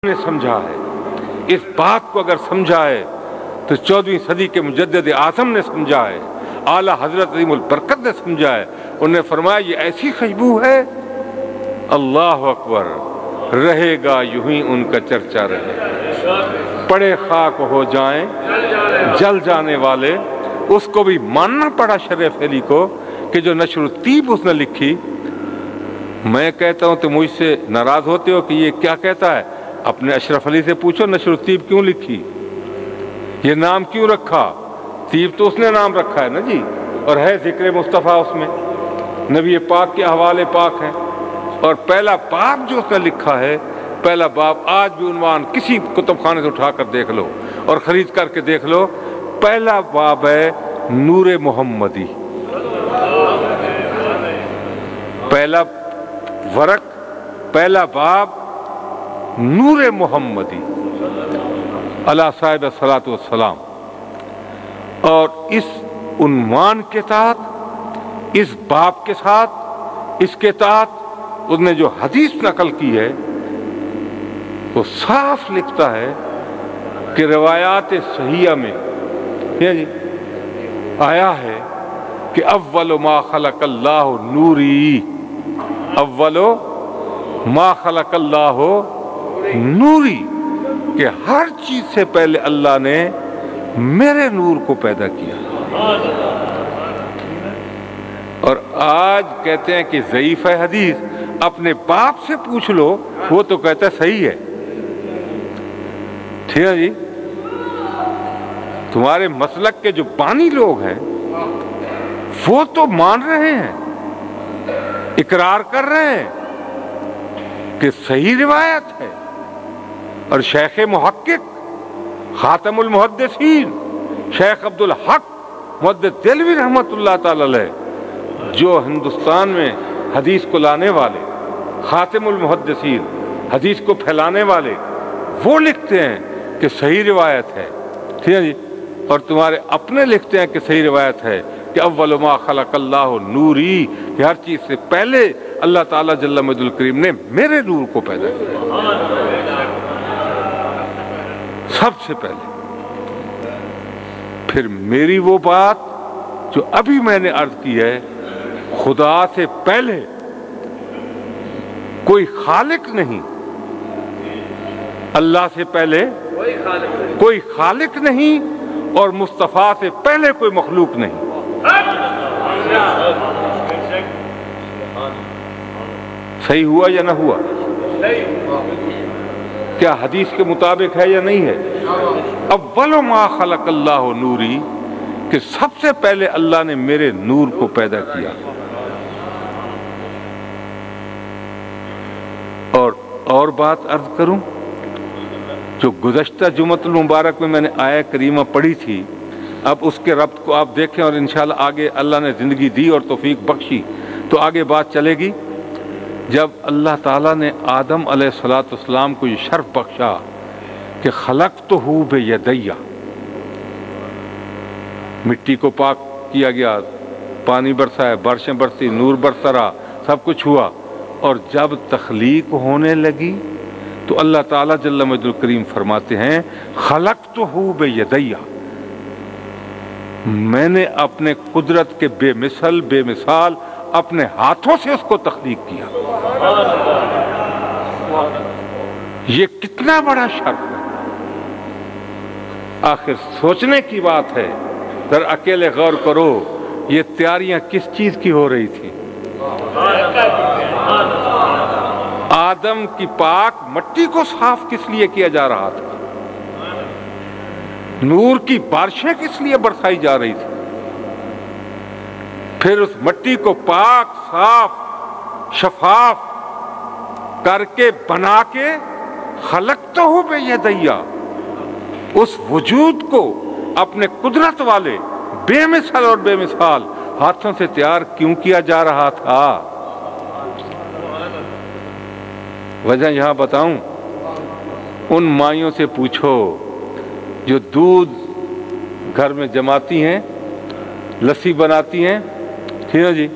نے سمجھا ہے، اس بات کو اگر سمجھا ہے تو 14ویں صدی کے مجدد اعظم نے سمجھا ہے، اعلیٰ حضرت عظیم البرکت نے سمجھا ہے۔ انہوں نے فرمایا یہ ایسی خوشبو ہے، اللہ اکبر، رہے گا یوں ہی ان کا چرچا رہے، پڑے خاک ہو جائیں جل جانے والے۔ اس کو بھی ماننا پڑا شریف علی کو کہ جو نشر الطیب اس نے لکھی۔ میں کہتا ہوں تو مجھ سے ناراض ہوتے ہو کہ یہ کیا کہتا ہے، اپنے اشرف علی سے پوچھو نشر الطیب کیوں لکھی، یہ نام کیوں رکھا؟ طیب تو اس نے نام رکھا ہے نا جی، اور ہے ذکر مصطفیٰ اس میں، نبی پاک کے حوالے پاک ہیں، اور پہلا باب جو اس نے لکھا ہے، پہلا باب آج بھی عنوان کسی کتب خانے سے اٹھا کر دیکھ لو اور خرید کر کے دیکھ لو، پہلا باب ہے نور محمدی، پہلا ورق، پہلا باب نور محمدی علی صاحب الصلاۃ والسلام۔ اور اس عنوان کے تحت، اس باب کے ساتھ، اس کے تحت اس نے جو حدیث نقل کی ہے وہ صاف لکھتا ہے کہ روایات صحیحہ میں جی آیا ہے کہ اول ما خلق اللہ نوری، اول ما خلق اللہ نوری، کہ ہر چیز سے پہلے اللہ نے میرے نور کو پیدا کیا۔ اور آج کہتے ہیں کہ ضعیف ہے حدیث، اپنے باپ سے پوچھ لو وہ تو کہتا ہے صحیح ہے، ٹھیک ہے جی۔ تمہارے مسلک کے جو بانی لوگ ہیں وہ تو مان رہے ہیں، اقرار کر رہے ہیں کہ صحیح روایت ہے، اور شیخ محقق خاتم المحدثین شیخ عبدالحق محدث دہلوی رحمۃ اللہ تعالی علیہ، جو ہندوستان میں حدیث کو لانے والے، خاتم المحدثین، حدیث کو پھیلانے والے، وہ لکھتے ہیں کہ صحیح روایت ہے، ٹھیک ہے جی۔ اور تمہارے اپنے لکھتے ہیں کہ صحیح روایت ہے کہ اول ما خلق اللہ نوری، کہ ہر چیز سے پہلے اللہ تعالیٰ جل مجد الکریم نے میرے نور کو پیدا کیا، سب سے پہلے۔ پھر میری وہ بات جو ابھی میں نے عرض کی ہے، خدا سے پہلے کوئی خالق نہیں، اللہ سے پہلے کوئی خالق نہیں، اور مصطفیٰ سے پہلے کوئی مخلوق نہیں۔ صحیح ہوا یا نہ ہوا؟ کیا حدیث کے مطابق ہے یا نہیں ہے؟ اول ما خلق اللہ نوری، کہ سب سے پہلے اللہ نے میرے نور کو پیدا کیا۔ اور بات عرض کروں، جو گزشتہ جمعۃ المبارک میں نے آیہ کریمہ پڑھی تھی، اب اس کے ربط کو آپ دیکھیں، اور انشاءاللہ آگے اللہ نے زندگی دی اور توفیق بخشی تو آگے بات چلے گی۔ جب اللہ تعالیٰ نے آدم علیہ السلام کو یہ شرف بخشا کہ خلقتہ بیدی، مٹی کو پاک کیا گیا، پانی برسا ہے، بارشیں برسی، نور برسا رہا، سب کچھ ہوا، اور جب تخلیق ہونے لگی تو اللہ تعالیٰ جل مجد الکریم فرماتے ہیں خلقتہ بیدی، میں نے اپنے قدرت کے بے مثل بے مثال اپنے ہاتھوں سے اس کو تخلیق کیا۔ یہ کتنا بڑا شرف ہے، آخر سوچنے کی بات ہے۔ ذرا اکیلے غور کرو، یہ تیاریاں کس چیز کی ہو رہی تھی؟ آدم کی پاک مٹی کو صاف کس لیے کیا جا رہا تھا؟ نور کی بارشیں کس لیے برسائی جا رہی تھی؟ پھر اس مٹی کو پاک صاف شفاف کر کے بنا کے خلقتہ بیدی، اس وجود کو اپنے قدرت والے بے مثل اور بے مثال ہاتھوں سے تیار کیوں کیا جا رہا تھا؟ وجہ یہاں بتاؤں، ان مائیوں سے پوچھو جو دودھ گھر میں جماتی ہیں، لسی بناتی ہیں، ٹھیک ہے جی،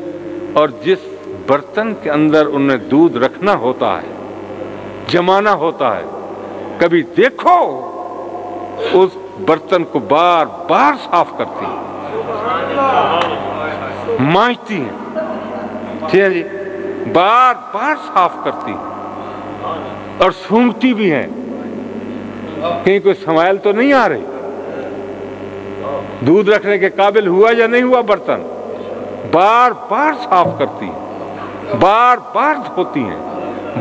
اور جس برتن کے اندر انہیں دودھ رکھنا ہوتا ہے، جمانا ہوتا ہے، کبھی دیکھو اس برتن کو بار بار صاف کرتی ہیں، مانجتی ہیں، ٹھیک ہے جی، بار بار صاف کرتی ہیں اور سونگتی بھی ہیں، کہیں کوئی سمائل تو نہیں آ رہی، دودھ رکھنے کے قابل ہوا یا نہیں ہوا برتن، بار بار صاف کرتی ہیں، بار بار دھوتی ہیں،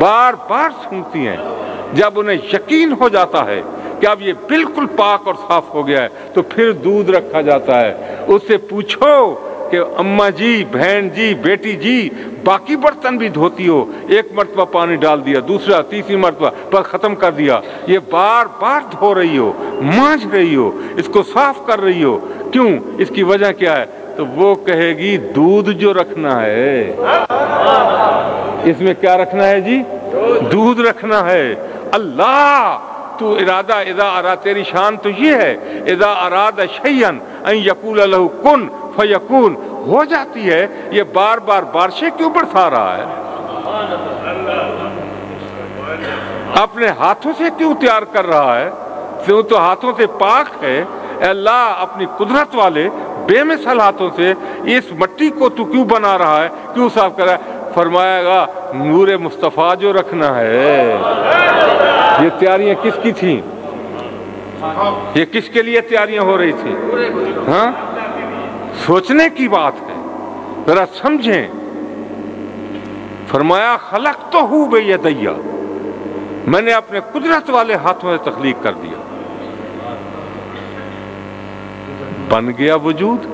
بار بار سونگتی ہیں۔ جب انہیں یقین ہو جاتا ہے کہ اب یہ بالکل پاک اور صاف ہو گیا ہے تو پھر دودھ رکھا جاتا ہے۔ اس سے پوچھو کہ اماں جی، بہن جی، بیٹی جی، باقی برتن بھی دھوتی ہو، ایک مرتبہ پانی ڈال دیا، دوسرا تیسری مرتبہ بس ختم کر دیا، یہ بار بار دھو رہی ہو، مانج رہی ہو، اس کو صاف کر رہی ہو، کیوں؟ اس کی وجہ کیا ہے؟ تو وہ کہے گی دودھ جو رکھنا ہے، اس میں کیا رکھنا ہے جی؟ دودھ رکھنا ہے۔ اللہ تو ارادہ اذا اراد، تیری شان تو یہ ہے اذا اراد شیئا ان یقول له کن فیکون، ہو جاتی ہے۔ یہ بار بار بارشیں کیوں برسا رہا ہے؟ اپنے ہاتھوں سے کیوں تیار کر رہا ہے؟ کیوں تو ہاتھوں سے پاک ہے۔ اے اللہ اپنی قدرت والے بے مثل ہاتھوں سے اس مٹی کو تو کیوں بنا رہا ہے، کیوں صاف کر رہا ہے؟ فرمائے گا نور مصطفیٰ جو رکھنا ہے۔ یہ تیاریاں کس کی تھیں؟ یہ کس کے لیے تیاریاں ہو رہی تھی؟ ہاں، سوچنے کی بات ہے، ذرا سمجھیں۔ فرمایا خلقتہ بیدی، میں نے اپنے قدرت والے ہاتھوں سے تخلیق کر دیا، بن گیا وجود،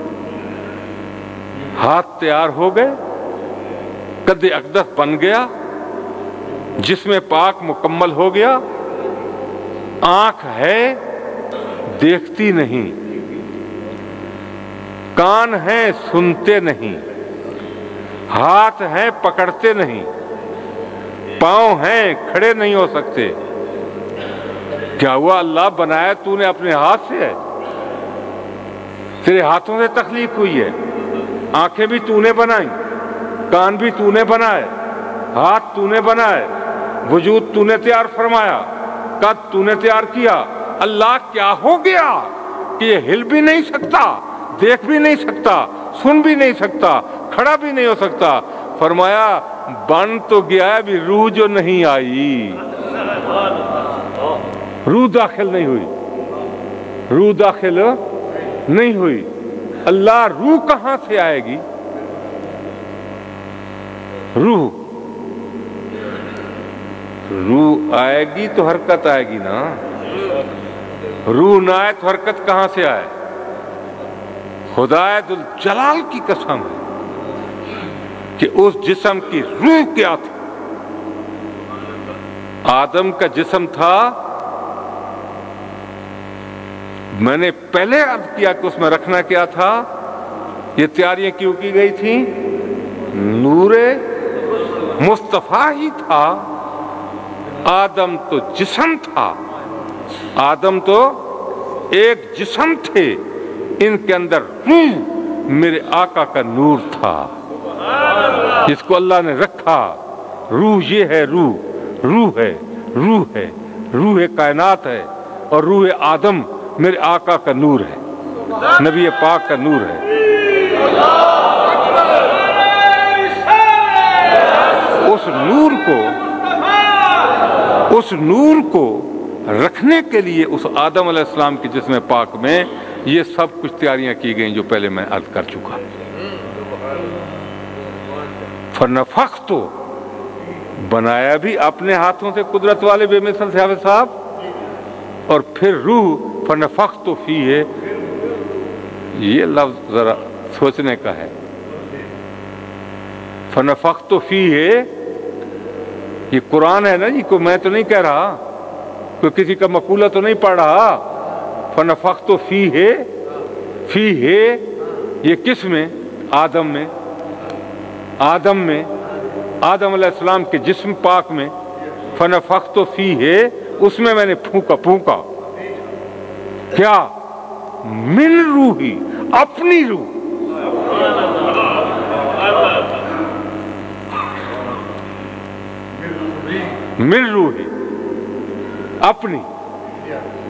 ہاتھ تیار ہو گئے، قد اقدس بن گیا، جسم پاک مکمل ہو گیا، آنکھ ہے دیکھتی نہیں، کان ہیں سنتے نہیں، ہاتھ ہیں پکڑتے نہیں، پاؤں ہیں کھڑے نہیں ہو سکتے۔ کیا ہوا؟ اللہ بنایا تو نے اپنے ہاتھ سے ہے، تیرے ہاتھوں سے تخلیق ہوئی ہے، آنکھیں بھی تو نے بنائی، کان بھی تو نے بنائے، ہاتھ تو نے بنائے، وجود تو نے تیار فرمایا، قد تو نے تیار کیا۔ اللہ کیا ہو گیا کہ یہ ہل بھی نہیں سکتا، دیکھ بھی نہیں سکتا، سن بھی نہیں سکتا، کھڑا بھی نہیں ہو سکتا؟ فرمایا بن تو گیا ہے، ابھی روح جو نہیں آئی، روح داخل نہیں ہوئی، روح داخل نہیں ہوئی۔ اللہ روح کہاں سے آئے گی؟ روح آئے گی تو حرکت آئے گی نا، روح نہ آئے تو حرکت کہاں سے آئے؟ خدائے ذوالجلال کی قسم ہے کہ اس جسم کی روح کیا تھی۔ آدم کا جسم تھا، میں نے پہلے عرض کیا کہ اس میں رکھنا کیا تھا، یہ تیاریاں کیوں کی گئی تھیں؟ نور مصطفیٰ ہی تھا۔ آدم تو جسم تھا، آدم تو ایک جسم تھے، ان کے اندر روح میرے آقا کا نور تھا، جس کو اللہ نے رکھا۔ روح یہ ہے، روح ہے، روح ہے، روح کائنات ہے، اور روح آدم میرے آقا کا نور ہے، نبی پاک کا نور ہے۔ اس نور کو رکھنے کے لیے اس آدم علیہ السلام کے جسم پاک میں یہ سب کچھ تیاریاں کی گئیں جو پہلے میں عرض کر چکا۔ فنفخت بنایا بھی اپنے ہاتھوں سے قدرت والے بے مثل سے حافظ صاحب، اور پھر روح فنفخت فیہ، یہ لفظ ذرا سوچنے کا ہے۔ فنفخت فیہ یہ قرآن ہے نا جی، کو میں تو نہیں کہہ رہا، کوئی کسی کا مقولہ تو نہیں پڑھ رہا۔ فنفخت فیہ، فیہ یہ کس میں؟ آدم میں، آدم میں، آدم علیہ السلام کے جسم پاک میں۔ فنفخت فیہ، اس میں نے پھونکا، کیا؟ من روحی، اپنی روح، من روحی، اپنی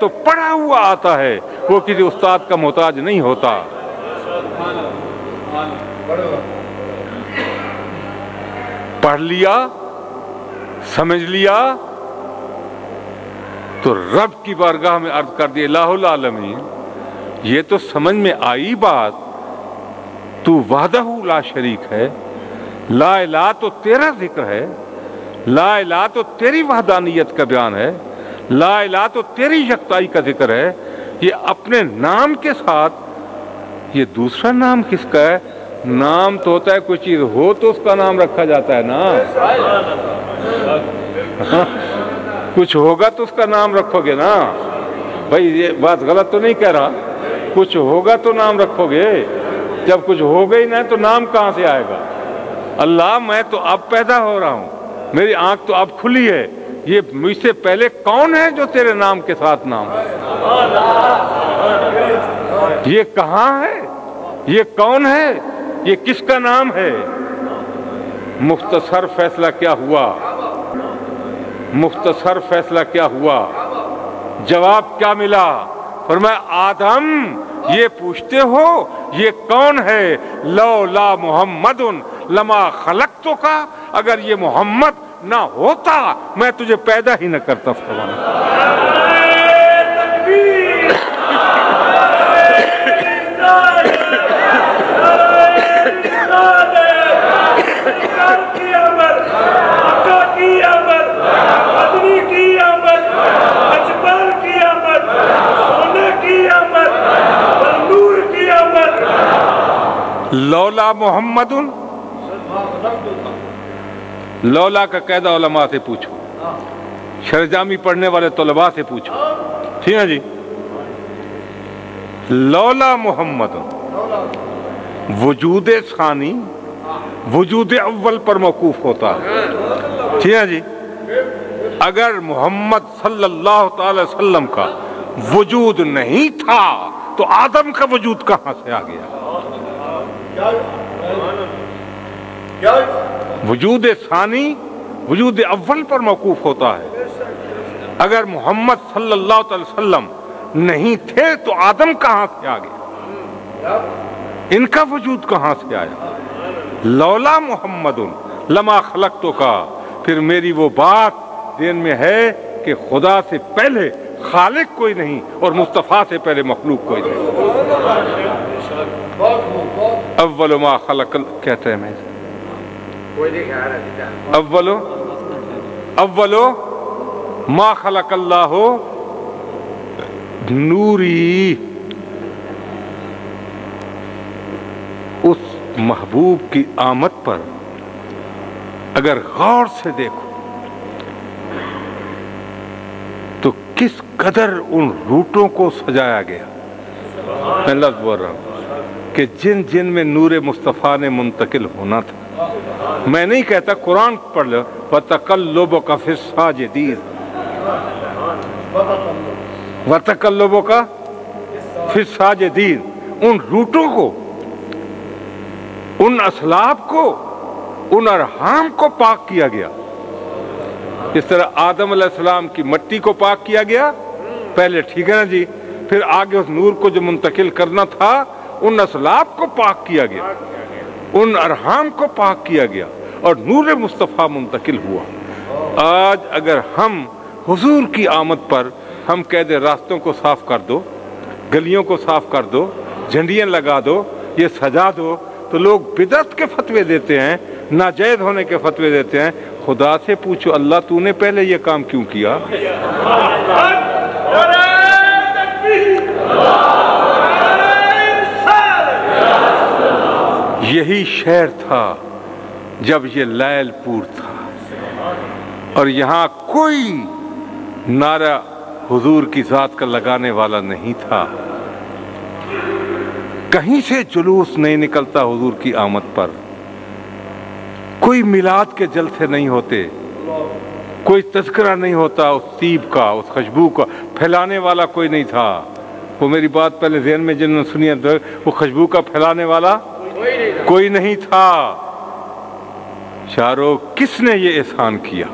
تو پڑھا ہوا آتا ہے، وہ کسی استاد کا محتاج نہیں ہوتا۔ پڑھ لیا، سمجھ لیا تو رب کی بارگاہ میں عرض کر دی الہ العالمین، یہ تو سمجھ میں آئی بات، تو وحدہ لا شریک ہے، لا الہ تو تیرا ذکر ہے، لا الہ تو تیری وحدانیت کا بیان ہے، لا الہ تو تیری یکتائی کا ذکر ہے، یہ اپنے نام کے ساتھ یہ دوسرا نام کس کا ہے؟ نام تو ہوتا ہے کوئی چیز ہو تو اس کا نام رکھا جاتا ہے نا، کچھ ہوگا تو اس کا نام رکھو گے نا بھائی، یہ بات غلط تو نہیں کہہ رہا، کچھ ہوگا تو نام رکھو گے، جب کچھ ہوگا ہی نہیں تو نام کہاں سے آئے گا؟ اللہ میں تو اب پیدا ہو رہا ہوں، میری آنکھ تو اب کھلی ہے، یہ مجھ سے پہلے کون ہے جو تیرے نام کے ساتھ نام ہے؟ یہ کہاں ہے؟ یہ کون ہے؟ یہ کس کا نام ہے؟ مختصر فیصلہ کیا ہوا؟ مختصر فیصلہ کیا ہوا؟ جواب کیا ملا؟ فرمایا آدم یہ پوچھتے ہو یہ کون ہے؟ لولا محمد لما خلقتک، اگر یہ محمد نہ ہوتا میں تجھے پیدا ہی نہ کرتا۔ لولا محمد، لولا کا قاعدہ علماء سے پوچھو، شرجامی پڑھنے والے طلباء سے پوچھو، ٹھیک ہے جی؟ لولا محمد وجود ثانی وجود اول پر موقوف ہوتا ہے، ٹھیک ہے جی؟ اگر محمد صلی اللہ تعالی وسلم کا وجود نہیں تھا تو آدم کا وجود کہاں سے آ گیا؟ وجود ثانی وجود اول پر موقوف ہوتا ہے، اگر محمد صلی اللہ علیہ وسلم نہیں تھے تو آدم کہاں سے آ گیا؟ ان کا وجود کہاں سے آیا؟ لولا محمد لما خلقتک، پھر میری وہ بات دین میں ہے کہ خدا سے پہلے خالق کوئی نہیں اور مصطفیٰ سے پہلے مخلوق کوئی نہیں۔ اول ما خلق کہتے ہیں، میں اولو ما خلق اللہ نوری، اس محبوب کی آمد پر اگر غور سے دیکھو تو کس قدر ان روٹوں کو سجایا گیا۔ میں لفظ بول رہا ہوں کہ جن جن میں نور مصطفیٰ نے منتقل ہونا تھا، میں نہیں کہتا قرآن پڑھ لو وَتَقَلُّبُكَ فِي السَّاجِدِينَ، وَتَقَلُّبُكَ فِي السَّاجِدِينَ، ان روٹوں کو، ان اسلاب کو، ان ارحام کو پاک کیا گیا۔ اس طرح آدم علیہ السلام کی مٹی کو پاک کیا گیا پہلے، ٹھیک ہے نا جی؟ پھر آگے اس نور کو جو منتقل کرنا تھا ان اسلاب کو پاک کیا گیا، ان ارحام کو پاک کیا گیا اور نور مصطفیٰ منتقل ہوا۔ آج اگر ہم حضور کی آمد پر ہم کہہ دیں راستوں کو صاف کر دو، گلیوں کو صاف کر دو، جھنڈیاں لگا دو، یہ سجا دو، تو لوگ بدعت کے فتوے دیتے ہیں، ناجائز ہونے کے فتوے دیتے ہیں۔ خدا سے پوچھو اللہ تو نے پہلے یہ کام کیوں کیا؟ یہی شہر تھا جب یہ لیل پور تھا اور یہاں کوئی نعرہ حضور کی ذات کا لگانے والا نہیں تھا، کہیں سے جلوس نہیں نکلتا حضور کی آمد پر، کوئی میلاد کے جلسے نہیں ہوتے، کوئی تذکرہ نہیں ہوتا اس طیب کا، اس خوشبو کا پھیلانے والا کوئی نہیں تھا۔ وہ میری بات پہلے ذہن میں جنہوں نے سنی ہے، وہ خوشبو کا پھیلانے والا کوئی نہیں تھا۔ شارو کس نے یہ احسان کیا؟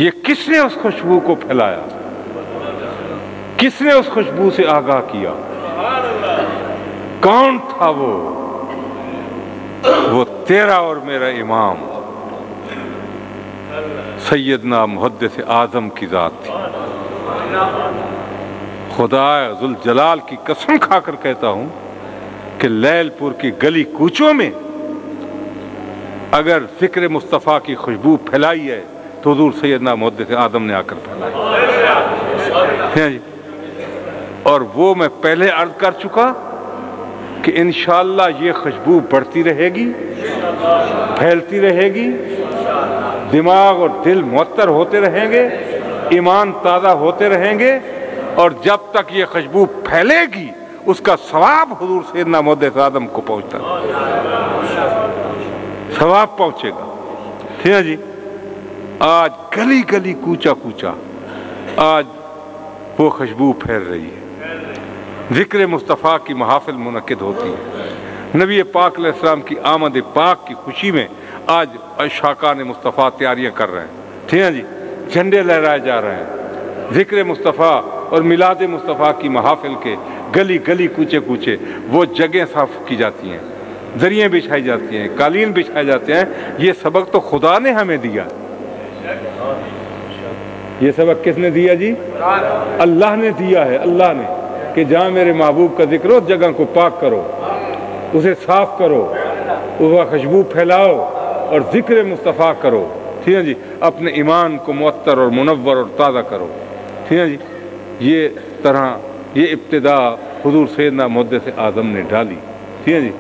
یہ کس نے اس خوشبو کو پھیلایا؟ کس نے اس خوشبو سے آگاہ کیا؟ کون تھا وہ تیرا اور میرا امام سیدنا محدث اعظم کی ذات تھی۔ خدا ذوالجلال کی قسم کھا کر کہتا ہوں کہ لیل پور کی گلی کوچوں میں اگر ذکر مصطفیٰ کی خوشبو پھیلائی ہے تو حضور سیدنا محدث اعظم نے آ کر پھیلائی۔ اور وہ میں پہلے عرض کر چکا کہ انشاءاللہ یہ خوشبو بڑھتی رہے گی، پھیلتی رہے گی، دماغ اور دل معطر ہوتے رہیں گے، ایمان تازہ ہوتے رہیں گے، اور جب تک یہ خوشبو پھیلے گی اس کا ثواب حضور سیدنا محدث اعظم کو پہنچتا ہے، ثواب پہنچے گا۔ ٹھیک ہے جی۔ آج گلی گلی کوچا کوچا آج وہ خوشبو پھیل رہی ہے، ذکر مصطفیٰ کی محافل منعقد ہوتی ہے، نبی پاک علیہ السلام کی آمد پاک کی خوشی میں آج عشاقان مصطفیٰ تیاریاں کر رہے ہیں۔ ٹھیک ہے جی۔ جھنڈے لہرائے جا رہے ہیں، ذکر مصطفیٰ اور میلاد مصطفیٰ کی محافل کے گلی گلی کوچے کوچے وہ جگہیں صاف کی جاتی ہیں، ذریعے بچھائی جاتی ہیں، قالین بچھائے جاتے ہیں۔ یہ سبق تو خدا نے ہمیں دیا۔ یہ سبق کس نے دیا جی؟ اللہ نے دیا ہے، اللہ نے، کہ جہاں میرے محبوب کا ذکر ہو اس جگہ کو پاک کرو، اسے صاف کرو، اس کا خوشبو پھیلاؤ اور ذکر مصطفیٰ کرو۔ ٹھیک ہے جی۔ اپنے ایمان کو معطر اور منور اور تازہ کرو۔ ٹھیک ہے جی۔ یہ طرح یہ ابتدا حضور سیدنا محدث اعظم نے ڈالی۔ ٹھیک ہے جی۔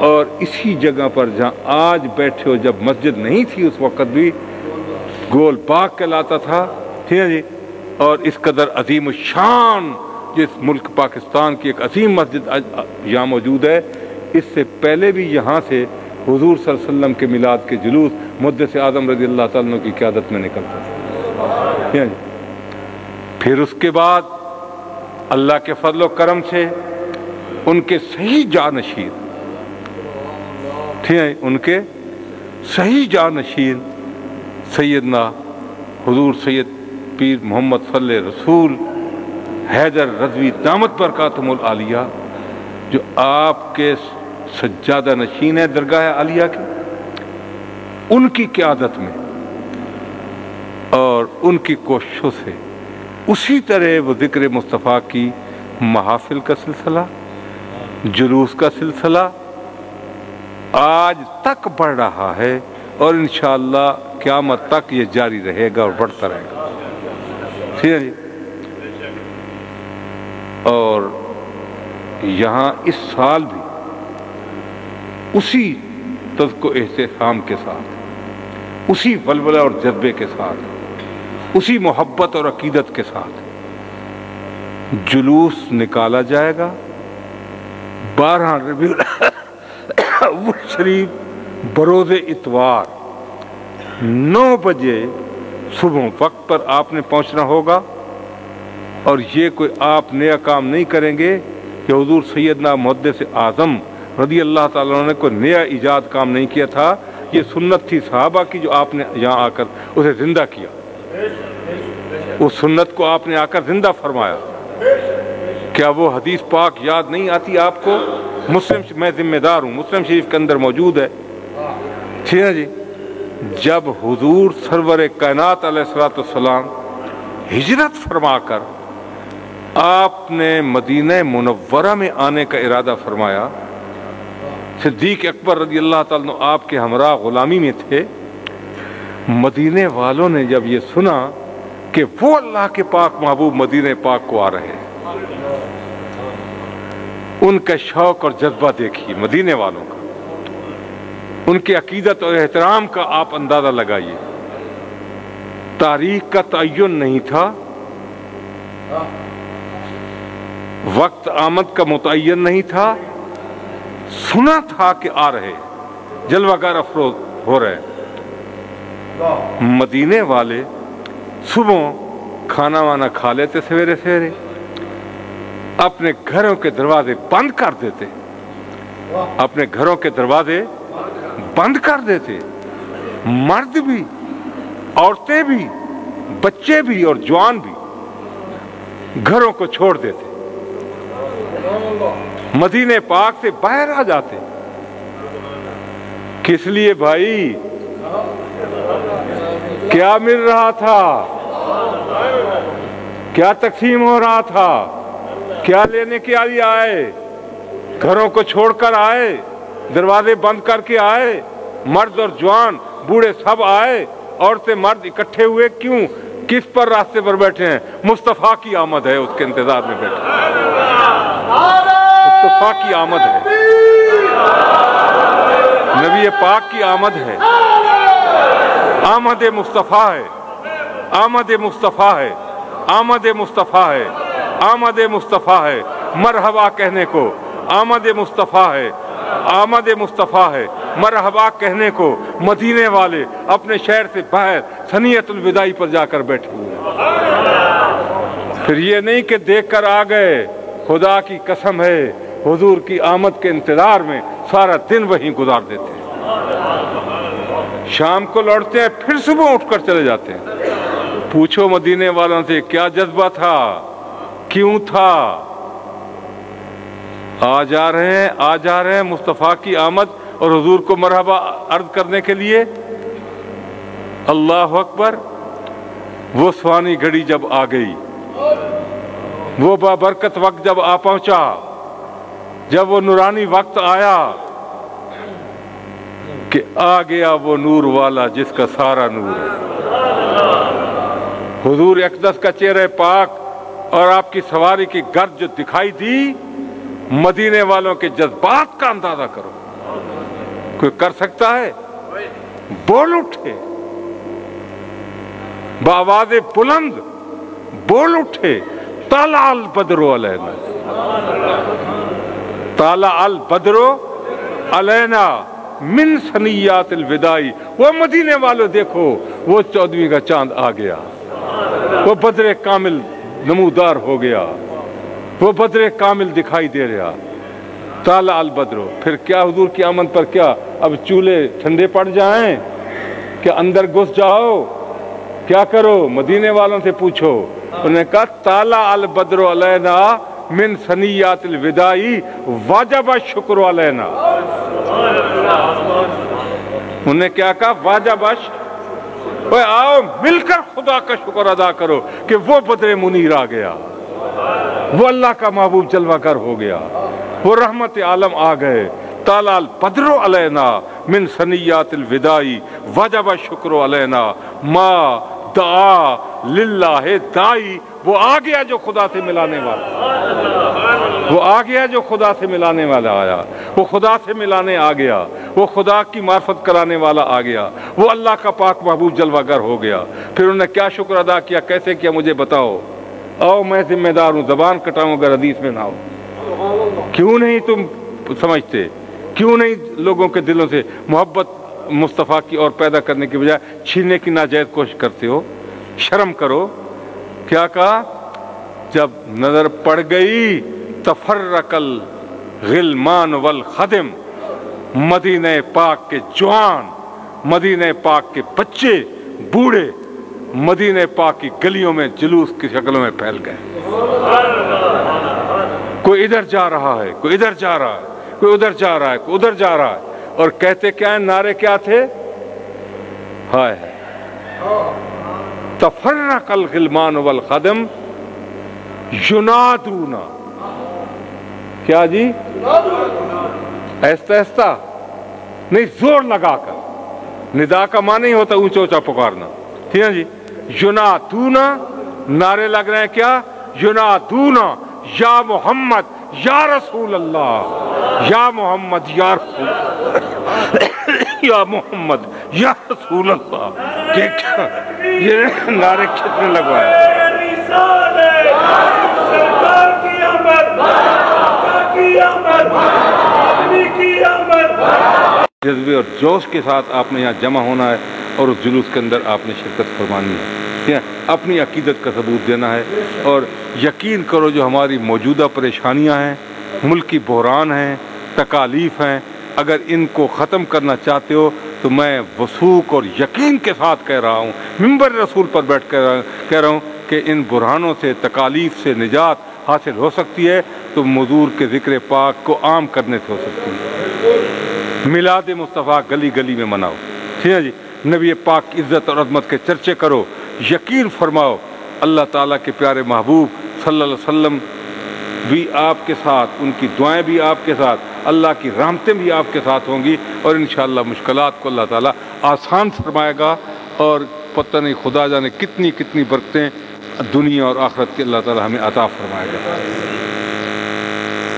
اور اسی جگہ پر جہاں آج بیٹھے ہو، جب مسجد نہیں تھی اس وقت بھی گول پاک کہلاتا تھا۔ ٹھیک ہے جی۔ اور اس قدر عظیم الشان جس ملک پاکستان کی ایک عظیم مسجد یہاں موجود ہے، اس سے پہلے بھی یہاں سے حضور صلی اللہ علیہ وسلم کے میلاد کے جلوس محدث اعظم رضی اللہ تعالیٰ عنہ کی قیادت میں نکلتا تھا۔ پھر اس کے بعد اللہ کے فضل و کرم سے ان کے صحیح جانشین، ٹھیک ہے، ان کے صحیح جانشین سیدنا حضور سید پیر محمد صلی اللہ علیہ رسول حیدر رضوی دامت برکاتہم العالیہ، جو آپ کے سجادہ نشین ہے درگاہ عالیہ کی، ان کی قیادت میں اور ان کی کوششوں سے اسی طرح وہ ذکر مصطفیٰ کی محافل کا سلسلہ، جلوس کا سلسلہ آج تک بڑھ رہا ہے، اور انشاءاللہ قیامت تک یہ جاری رہے گا اور بڑھتا رہے گا۔ ٹھیک ہے جی۔ اور یہاں اس سال بھی اسی تذکر و احترام کے ساتھ، اسی ولولہ اور جذبے کے ساتھ، اسی محبت اور عقیدت کے ساتھ جلوس نکالا جائے گا 12 ربیع الاول شریف بروز اتوار 9 بجے صبح وقت پر آپ نے پہنچنا ہوگا۔ اور یہ کوئی آپ نیا کام نہیں کریں گے کہ حضور سیدنا محدث اعظم رضی اللہ تعالیٰ عنہ نے کوئی نیا ایجاد کام نہیں کیا تھا، یہ سنت تھی صحابہ کی جو آپ نے یہاں آ کر اسے زندہ کیا، اس سنت کو آپ نے آ کر زندہ فرمایا۔ کیا وہ حدیث پاک یاد نہیں آتی آپ کو؟ مسلم، میں ذمہ دار ہوں، مسلم شریف کے اندر موجود ہے۔ ٹھیک ہے جی۔ جب حضور سرور کائنات علیہ السلام ہجرت فرما کر آپ نے مدینہ منورہ میں آنے کا ارادہ فرمایا، صدیق اکبر رضی اللہ تعالیٰ عنہ آپ کے ہمراہ غلامی میں تھے، مدینے والوں نے جب یہ سنا کہ وہ اللہ کے پاک محبوب مدینہ پاک کو آ رہے ہیں، ان کا شوق اور جذبہ دیکھیے مدینے والوں کا، ان کی عقیدت اور احترام کا آپ اندازہ لگائیے۔ تاریخ کا تعین نہیں تھا، وقت آمد کا متعین نہیں تھا، سنا تھا کہ آ رہے، جلوہ گر افروز ہو رہے۔ مدینے والے صبح کھانا وانا کھا لیتے سویرے سویرے، اپنے گھروں کے دروازے بند کر دیتے، اپنے گھروں کے دروازے بند کر دیتے، مرد بھی عورتیں بھی بچے بھی اور جوان بھی گھروں کو چھوڑ دیتے، مدینے پاک سے باہر آ جاتے۔ کس لیے بھائی؟ کیا مل رہا تھا؟ کیا تقسیم ہو رہا تھا؟ کیا لینے کے لیے آئے؟ گھروں کو چھوڑ کر آئے، دروازے بند کر کے آئے، مرد اور جوان بوڑھے سب آئے، عورتیں مرد اکٹھے ہوئے، کیوں؟ کس پر راستے پر بیٹھے ہیں؟ مصطفیٰ کی آمد ہے، اس کے انتظار میں بیٹھے ہیں۔ مصطفیٰ کی آمد ہے، نبی پاک کی آمد ہے، آمد مصطفیٰ ہے، آمد مصطفیٰ ہے، آمد مصطفیٰ ہے، آمد مصطفیٰ ہے، مرحبا کہنے کو آمد مصطفیٰ ہے، آمد مصطفیٰ ہے، مرحبا کہنے کو مدینے والے اپنے شہر سے باہر ثنیۃ الوداعی پر جا کر بیٹھے ہوئے ہیں۔ پھر یہ نہیں کہ دیکھ کر آ گئے، خدا کی قسم ہے حضور کی آمد کے انتظار میں سارا دن وہیں گزار دیتے ہیں، شام کو لوٹتے ہیں، پھر صبح اٹھ کر چلے جاتے ہیں۔ پوچھو مدینے والوں سے کیا جذبہ تھا، کیوں تھا؟ آ جا رہے ہیں مصطفیٰ کی آمد اور حضور کو مرحبا عرض کرنے کے لیے۔ اللہ اکبر۔ وہ سوانی گھڑی جب آ گئی، وہ بابرکت وقت جب آ پہنچا، جب وہ نورانی وقت آیا کہ آ گیا وہ نور والا جس کا سارا نور ہے۔ حضور اقدس کا چہرہ پاک اور آپ کی سواری کی گرد جو دکھائی دی، مدینے والوں کے جذبات کا اندازہ کرو۔ کوئی کر سکتا ہے؟ بول اٹھے، بآواز بلند بول اٹھے، طلع البدر علینا، طلع البدر علینا من ثنیات الوداعی۔ وہ مدینے والوں دیکھو، وہ 14ویں کا چاند آ گیا، وہ بدر کامل نمودار ہو گیا، وہ بدر کامل دکھائی دے رہا، طلع البدر۔ پھر کیا حضور کی آمد پر کیا اب چولہے ٹھنڈے پڑ جائیں؟ کیا اندر گھس جاؤ؟ کیا کرو؟ مدینے والوں سے پوچھو۔ انہوں نے کہا طلع البدر علینا من ثنیات الوداعی واجب الشکر علینا۔ انہوں نے کیا کہا؟ واجب الشکر۔ آؤ مل کر خدا کا شکر ادا کرو کہ وہ بدر منیر آ گیا، وہ اللہ کا محبوب جلوہ گر ہو گیا، وہ رحمت عالم آ گئے۔ طلع البدر علینا من ثنیات الوداعی وجب الشکر علینا ما دعا للہ دائی۔ وہ آ گیا جو خدا سے ملانے والا، وہ آ گیا جو خدا سے ملانے والا آیا، وہ خدا سے ملانے آ گیا، وہ خدا کی معرفت کرانے والا آ گیا، وہ اللہ کا پاک محبوب جلوہ گر ہو گیا۔ پھر انہوں نے کیا شکر ادا کیا، کیسے کیا؟ مجھے بتاؤ۔ آؤ میں ذمہ دار ہوں، زبان کٹاؤں اگر حدیث میں نہ ہو۔ کیوں نہیں تم سمجھتے؟ کیوں نہیں لوگوں کے دلوں سے محبت مصطفیٰ کی اور پیدا کرنے کی بجائے چھیننے کی ناجائز کوشش کرتے ہو؟ شرم کرو۔ کیا کہا؟ جب نظر پڑ گئی تفرق الغلمان والخدم، مدینہ پاک کے جوان، مدینہ پاک کے بچے، بوڑھے مدینہ پاک کی گلیوں میں جلوس کی شکلوں میں پھیل گئے۔ کوئی ادھر جا رہا ہے، کوئی ادھر جا رہا ہے، کوئی ادھر جا رہا ہے، کوئی ادھر جا رہا ہے، اور کہتے کیا ہیں؟ نعرے کیا تھے؟ ہائے ہے تفرق الغلمان والخدم ینادون۔ کیا جی؟ ایستا ایستا نہیں، زور لگا کر۔ ندا کا معنی نہیں ہوتا اونچا اونچا پکارنا، ٹھیک ہے جی؟ ینادون، نعرے لگ رہے ہیں کیا؟ ینادون یا محمد یا رسول اللہ، یا محمد یا رسول یا محمد یا رسول اللہ۔ یہ نعرے کتنے لگوائے؟ جذبے اور جوش کے ساتھ آپ نے یہاں جمع ہونا ہے اور اس جلوس کے اندر آپ نے شرکت فرمانی ہے، اپنی عقیدت کا ثبوت دینا ہے۔ اور یقین کرو جو ہماری موجودہ پریشانیاں ہیں، ملکی بحران ہیں، تکالیف ہیں، اگر ان کو ختم کرنا چاہتے ہو تو میں وثوق اور یقین کے ساتھ کہہ رہا ہوں، منبر رسول پر بیٹھ کر کہہ رہا ہوں کہ ان برہانوں سے، تکالیف سے نجات حاصل ہو سکتی ہے تو حضور کے ذکر پاک کو عام کرنے سے ہو سکتی ہے۔ میلاد مصطفیٰ گلی گلی میں مناؤ، ٹھیک ہے جی، نبی پاک کی عزت اور عظمت کے چرچے کرو، یقین فرماؤ اللہ تعالیٰ کے پیارے محبوب صلی اللہ علیہ وسلم بھی آپ کے ساتھ، ان کی دعائیں بھی آپ کے ساتھ، اللہ کی رحمتیں بھی آپ کے ساتھ ہوں گی، اور انشاءاللہ مشکلات کو اللہ تعالیٰ آسان فرمائے گا، اور پتہ نہیں خدا جانے کتنی کتنی برکتیں دنیا اور آخرت کی اللہ تعالیٰ ہمیں عطا فرمائے گا۔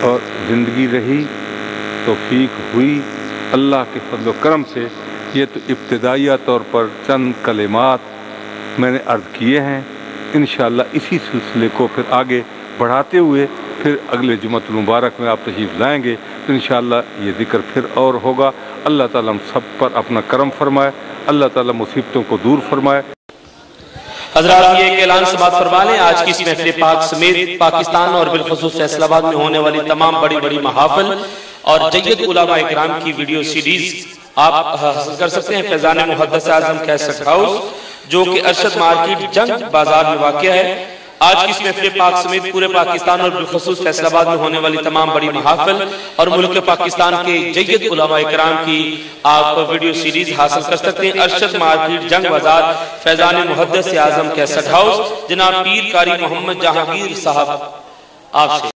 اور زندگی رہی، توفیق ہوئی اللہ کے فضل و کرم سے۔ یہ تو ابتدائیہ طور پر چند کلمات میں نے عرض کیے ہیں، انشاءاللہ اسی سلسلے کو پھر آگے بڑھاتے ہوئے پھر اگلے جمعۃ المبارک میں آپ تشریف لائیں گے تو انشاءاللہ یہ ذکر پھر اور ہوگا۔ اللہ تعالیٰ ہم سب پر اپنا کرم فرمائے، اللہ تعالیٰ مصیبتوں کو دور فرمائے۔ حضرات یہ ایک اعلان سماعت فرما لیں، آج کی اس محفل پاک سمیت پاکستان اور بالخصوص فیصل آباد میں ہونے والی تمام بڑی بڑی محافل اور جید علماء اکرام کی ویڈیو سیریز آپ حاصل کر سکتے ہیں فیضان محدث اعظم کیسٹ ہاؤس، جو کہ ارشد مارکیٹ جنگ بازار میں واقع ہے۔ آج کی اس محفل پاک سمیت پورے پاکستان اور بالخصوص فیصل آباد میں ہونے والی تمام بڑی محافل اور ملک پاکستان کے جید علماء اکرام کی آپ ویڈیو سیریز حاصل کر سکتے ہیں۔ ارشد مارکیٹ جنگ بازار فیضان محدث اعظم کیسٹ ہاؤس، جناب پیر قاری محمد جہانگیر صاحب آپ سے